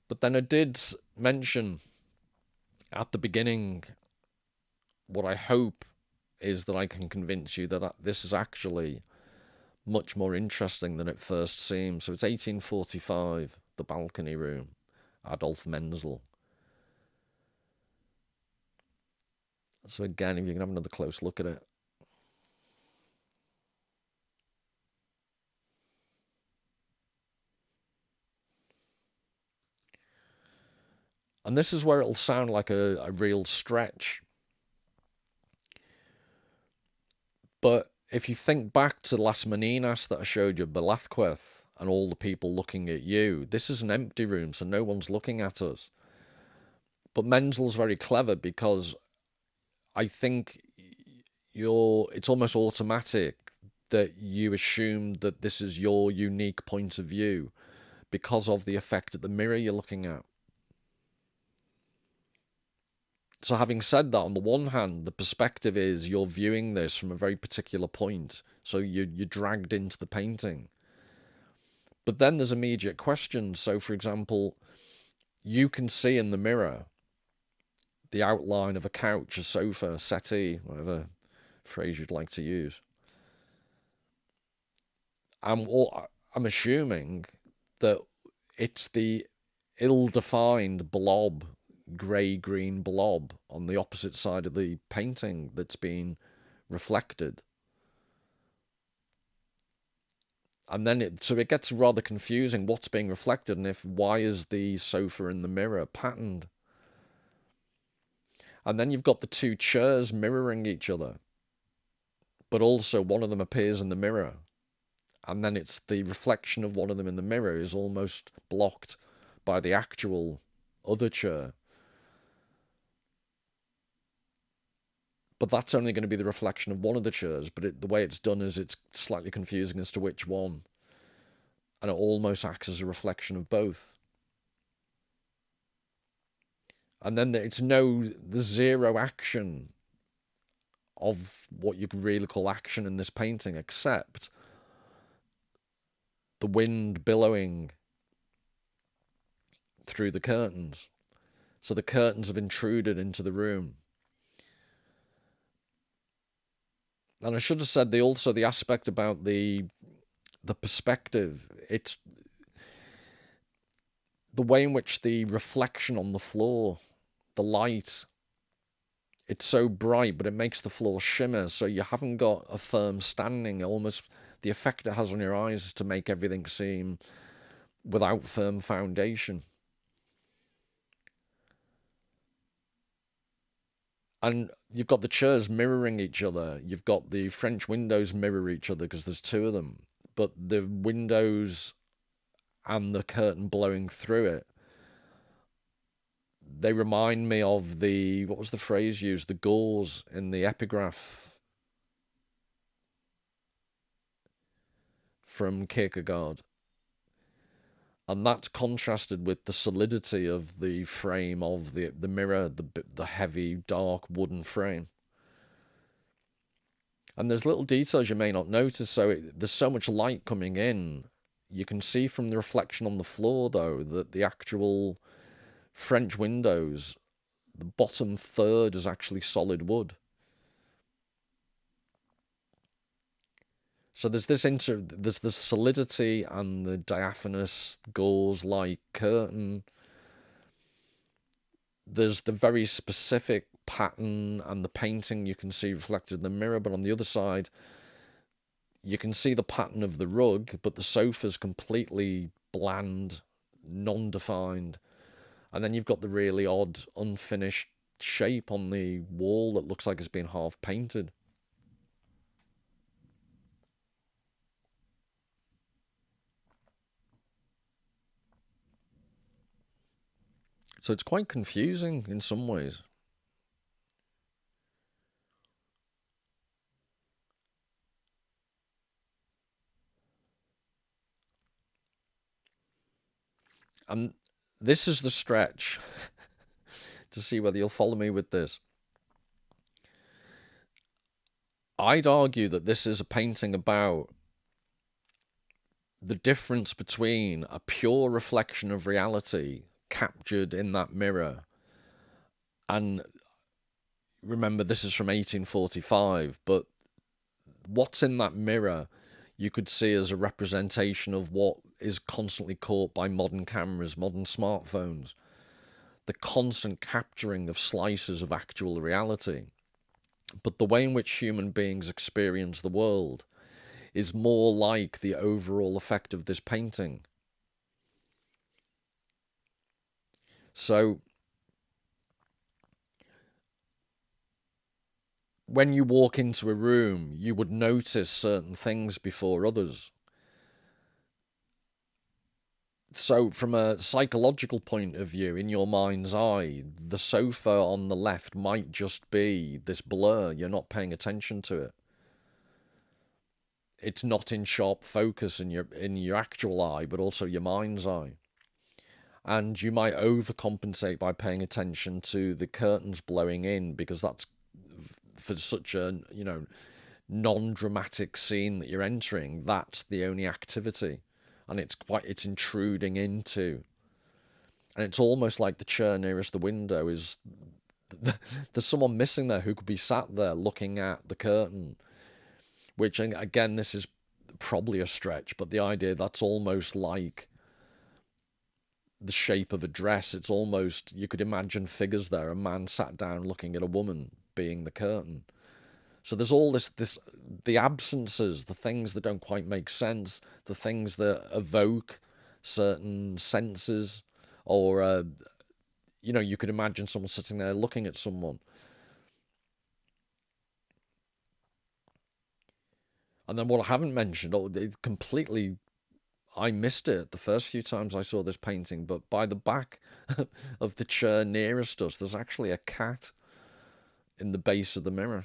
But then I did mention at the beginning, what I hope is that I can convince you that this is actually much more interesting than it first seems. So it's 1845, The Balcony Room, Adolph Menzel. So again, if you can have another close look at it. And this is where it'll sound like a real stretch. But if you think back to Las Meninas that I showed you, Velazquez, and all the people looking at you, this is an empty room, so no one's looking at us. But Menzel's very clever, because I think it's almost automatic that you assume that this is your unique point of view because of the effect of the mirror you're looking at. So having said that, on the one hand, the perspective is you're viewing this from a very particular point. So you're dragged into the painting. But then there's immediate questions. So, for example, you can see in the mirror the outline of a couch, a sofa, a settee, whatever phrase you'd like to use. I'm assuming that it's the ill-defined blob, grey-green blob on the opposite side of the painting that's been reflected. And then so it gets rather confusing what's being reflected, and why is the sofa in the mirror patterned? And then you've got the two chairs mirroring each other, but also one of them appears in the mirror. And then it's the reflection of one of them in the mirror is almost blocked by the actual other chair. But that's only going to be the reflection of one of the chairs. But the way it's done is it's slightly confusing as to which one. And it almost acts as a reflection of both. And then there's zero action of what you could really call action in this painting, except the wind billowing through the curtains. So the curtains have intruded into the room. And I should have said the aspect about the perspective. It's the way in which the reflection on the floor, the light, it's so bright, but it makes the floor shimmer. So you haven't got a firm standing. Almost the effect it has on your eyes is to make everything seem without firm foundation. And you've got the chairs mirroring each other. You've got the French windows mirror each other because there's two of them. But the windows and the curtain blowing through it, they remind me of what was the phrase used? The gauze in the epigraph from Kierkegaard. And that's contrasted with the solidity of the frame of the mirror, the heavy, dark wooden frame. And there's little details you may not notice. So there's so much light coming in. You can see from the reflection on the floor, though, that the actual French windows, the bottom third is actually solid wood. So there's there's the solidity and the diaphanous gauze-like curtain. There's the very specific pattern and the painting you can see reflected in the mirror, but on the other side, you can see the pattern of the rug, but the sofa's completely bland, non-defined. And then you've got the really odd, unfinished shape on the wall that looks like it's been half painted. So it's quite confusing in some ways. And this is the stretch to see whether you'll follow me with this. I'd argue that this is a painting about the difference between a pure reflection of reality captured in that mirror, and remember this is from 1845, but what's in that mirror you could see as a representation of what is constantly caught by modern cameras, modern smartphones, the constant capturing of slices of actual reality. But the way in which human beings experience the world is more like the overall effect of this painting. So when you walk into a room, you would notice certain things before others. So from a psychological point of view, in your mind's eye, the sofa on the left might just be this blur. You're not paying attention to it. It's not in sharp focus in your actual eye, but also your mind's eye. And you might overcompensate by paying attention to the curtains blowing in, because that's for such a, non-dramatic scene that you're entering. That's the only activity, and it's intruding into, and it's almost like the chair nearest the window is there's someone missing there who could be sat there looking at the curtain, which, again, this is probably a stretch, but the idea that's almost like the shape of a dress. It's almost, you could imagine figures there, a man sat down looking at a woman being the curtain. So there's all this the absences, the things that don't quite make sense, the things that evoke certain senses, or you could imagine someone sitting there looking at someone. And then what I haven't mentioned, it completely, I missed it the first few times I saw this painting, but by the back of the chair nearest us, there's actually a cat in the base of the mirror.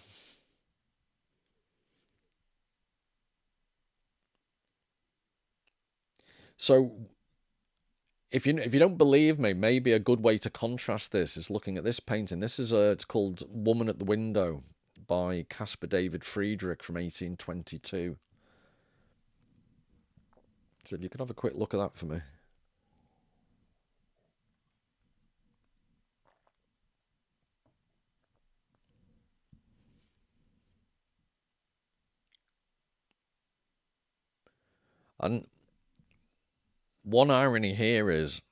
So if you don't believe me, maybe a good way to contrast this is looking at this painting. This is it's called Woman at the Window by Caspar David Friedrich from 1822. So if you could have a quick look at that for me. And one irony here is,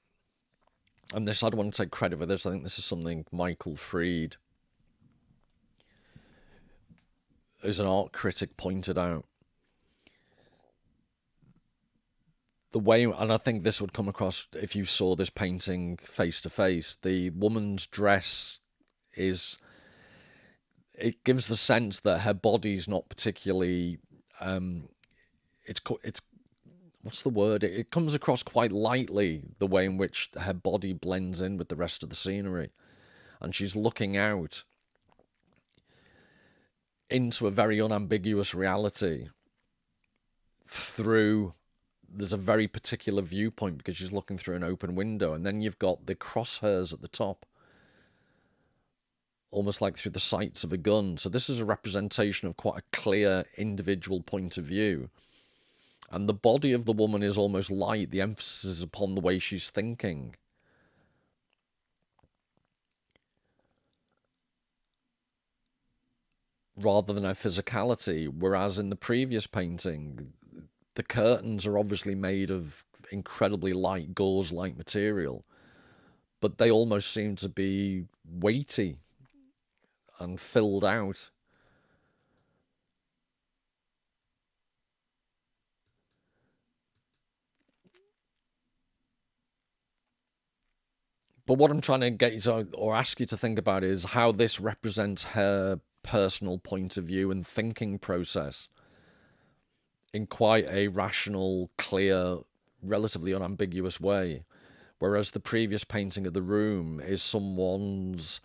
and this, I don't want to take credit for this, I think this is something Michael Fried, as an art critic, pointed out. The way, and I think this would come across if you saw this painting face to face, the woman's dress is, it gives the sense that her body's not particularly, it's what's the word? It comes across quite lightly, the way in which her body blends in with the rest of the scenery. And she's looking out into a very unambiguous reality through, there's a very particular viewpoint because she's looking through an open window. And then you've got the crosshairs at the top, almost like through the sights of a gun. So this is a representation of quite a clear individual point of view. And the body of the woman is almost light. The emphasis is upon the way she's thinking. Rather than her physicality. Whereas in the previous painting, the curtains are obviously made of incredibly light, gauze-like material. But they almost seem to be weighty and filled out. But what I'm trying to get you to, or ask you to think about, is how this represents her personal point of view and thinking process in quite a rational, clear, relatively unambiguous way. Whereas the previous painting of the room is someone's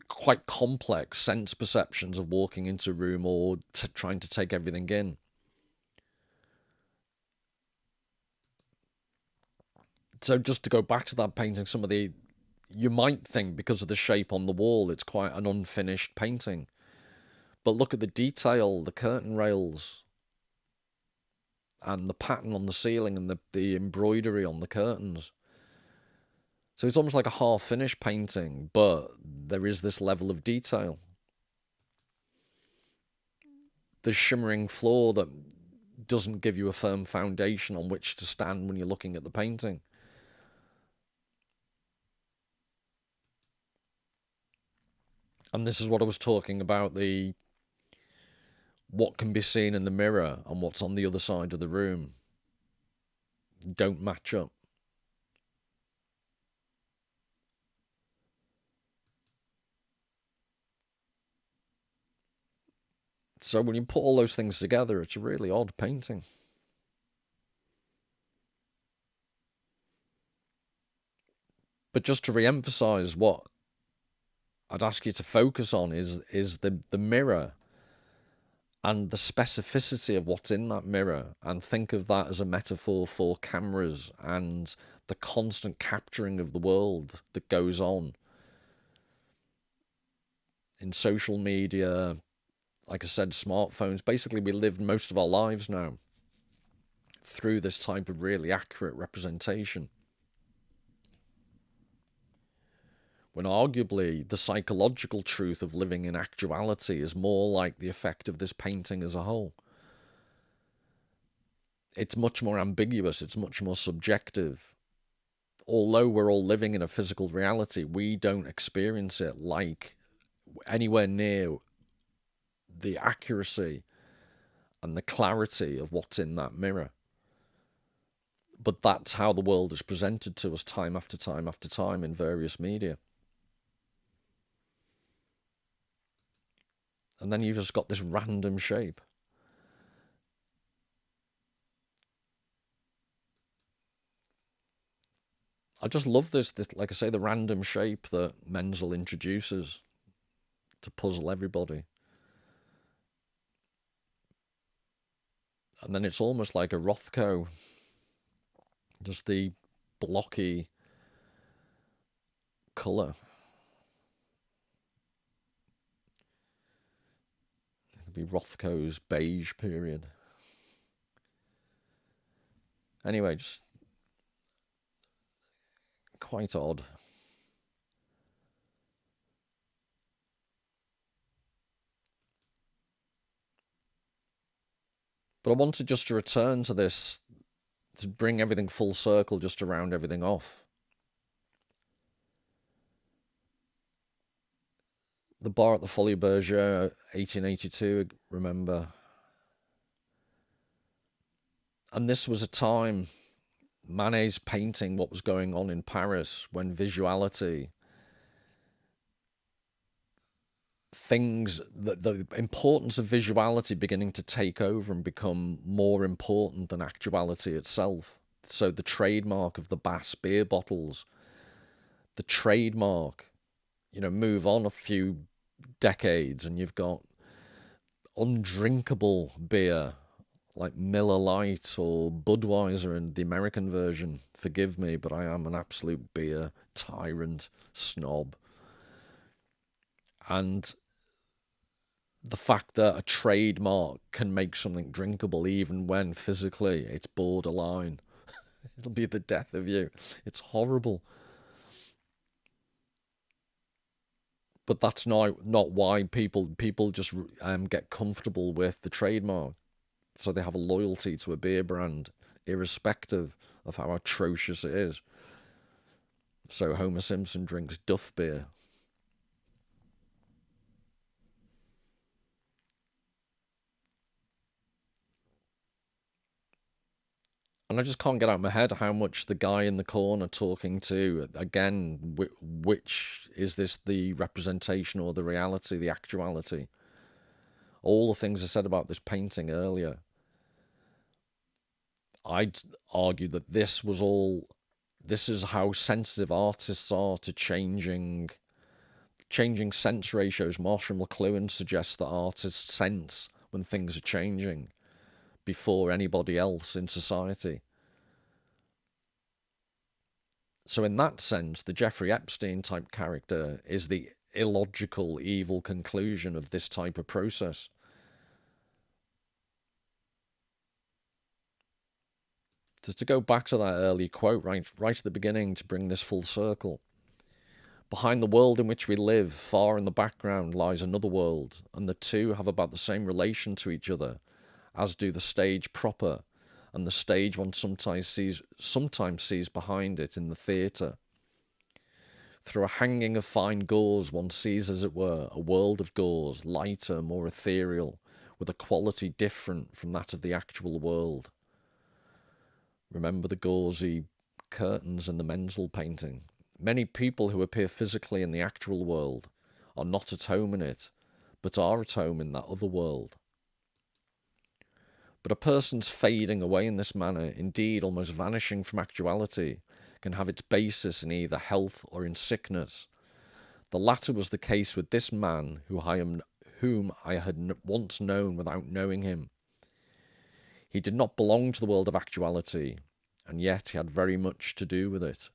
quite complex sense perceptions of walking into a room or trying to take everything in. So just to go back to that painting, some of the, you might think because of the shape on the wall, it's quite an unfinished painting. But look at the detail, the curtain rails, and the pattern on the ceiling, and the embroidery on the curtains. So it's almost like a half-finished painting, but there is this level of detail. The shimmering floor that doesn't give you a firm foundation on which to stand when you're looking at the painting. And this is what I was talking about, what can be seen in the mirror and what's on the other side of the room don't match up. So when you put all those things together, it's a really odd painting. But just to re-emphasize, what I'd ask you to focus on is the mirror and the specificity of what's in that mirror, and think of that as a metaphor for cameras and the constant capturing of the world that goes on in social media, like I said, smartphones. Basically, we live most of our lives now through this type of really accurate representation. When arguably the psychological truth of living in actuality is more like the effect of this painting as a whole. It's much more ambiguous, it's much more subjective. Although we're all living in a physical reality, we don't experience it like anywhere near the accuracy and the clarity of what's in that mirror. But that's how the world is presented to us time after time after time in various media. And then you've just got this random shape. I just love this, like I say, the random shape that Menzel introduces to puzzle everybody. And then it's almost like a Rothko, just the blocky colour. It could be Rothko's beige period. Anyway, just quite odd. But I wanted just to return to this, to bring everything full circle, just to round everything off. The bar at the Folies, 1882, remember. And this was a time, Manet's painting what was going on in Paris, when visuality, the importance of visuality beginning to take over and become more important than actuality itself. So the trademark of the Bass beer bottles, the trademark, move on a few decades and you've got undrinkable beer like Miller Lite or Budweiser in the American version. Forgive me, but I am an absolute beer tyrant snob. And the fact that a trademark can make something drinkable even when physically it's borderline. It'll be the death of you. It's horrible. But that's not why people just get comfortable with the trademark. So they have a loyalty to a beer brand, irrespective of how atrocious it is. So Homer Simpson drinks Duff beer. And I just can't get out of my head how much the guy in the corner talking to, again, which is this the representation or the reality, the actuality? All the things I said about this painting earlier. I'd argue that this is how sensitive artists are to changing sense ratios. Marshall McLuhan suggests that artists sense when things are changing before anybody else in society. So in that sense, the Jeffrey Epstein type character is the illogical, evil conclusion of this type of process. Just to go back to that early quote right at the beginning to bring this full circle. Behind the world in which we live, far in the background, lies another world, and the two have about the same relation to each other, as do the stage proper, and the stage one sometimes sees behind it in the theatre. Through a hanging of fine gauze, one sees, as it were, a world of gauze, lighter, more ethereal, with a quality different from that of the actual world. Remember the gauzy curtains in the Menzel painting. Many people who appear physically in the actual world are not at home in it, but are at home in that other world. But a person's fading away in this manner, indeed almost vanishing from actuality, can have its basis in either health or in sickness. The latter was the case with this man whom I had once known without knowing him. He did not belong to the world of actuality, and yet he had very much to do with it.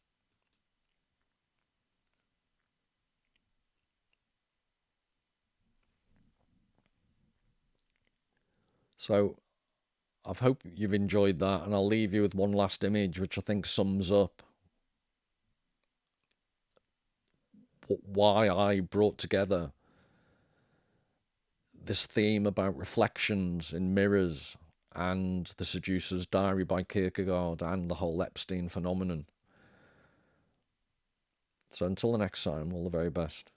So I hope you've enjoyed that, and I'll leave you with one last image which I think sums up why I brought together this theme about reflections in mirrors and The Seducer's Diary by Kierkegaard and the whole Epstein phenomenon. So until the next time, all the very best.